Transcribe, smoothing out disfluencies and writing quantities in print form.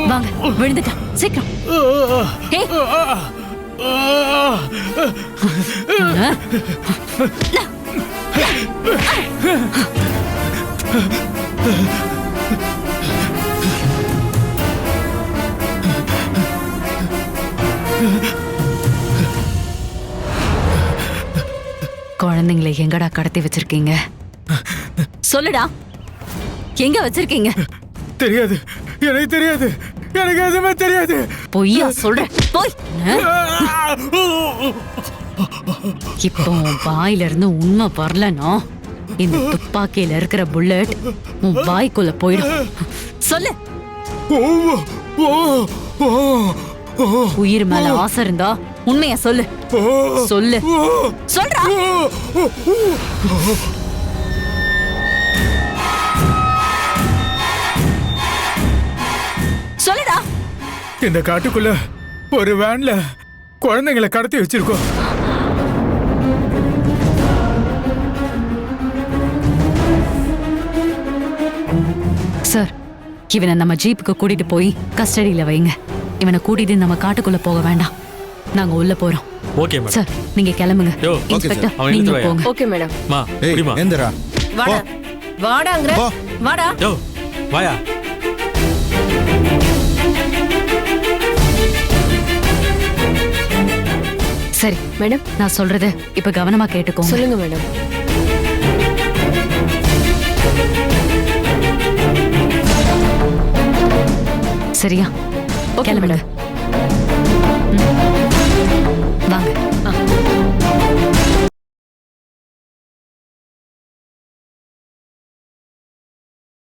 வாங்க, விழுந்துட்டா. சீக்கிரம். குழந்தைங்களை எங்கடா கடத்தி வச்சிருக்கீங்க? சொல்லுடா, எங்க வச்சிருக்கீங்க? தெரியாது, எனக்கு தெரியாது, எனக்கு எதுவுமே தெரியாது. பொய்யா சொல்ற? போய். இப்போ உன் வாயில இருந்து உண்மை வரலனா இந்த துப்பாக்கியில இருக்கிற புல்லட் உன் வாய்க்குள்ள போயிடும். சொல்லு. உயிர் மேல ஆசை இருந்தா உண்மைய சொல்லு. சொல்லு. சொல்றா. சொல்லுடா. இந்த காட்டுக்குள்ள ஒரு வேன்ல குழந்தைங்களை கடத்தி வச்சிருக்கோம். சார், இவனை நம்ம ஜீப்புக்கு கூட்டிட்டு போய் கஸ்டடியில வைங்க. இவனை கூட்டிட்டு நம்ம காட்டுக்குள்ள போக வேண்டாம். நாங்க உள்ள போறோம். Okay madam. சார், நீங்க கிளம்புங்க. இன்ஸ்பெக்டர், நீங்க போங்க. Okay madam. மா, புடிமா. ஏந்திரா. வாடா. வாடாங்கற. வாடா. யோ, வாயா. சரி மேடம், நான் சொல்றத இப்ப கவனமா கேட்டுக்கோங்க. சொல்லுங்க மேடம். சரியா? ஓகே கிளம்புங்க. மேடம்.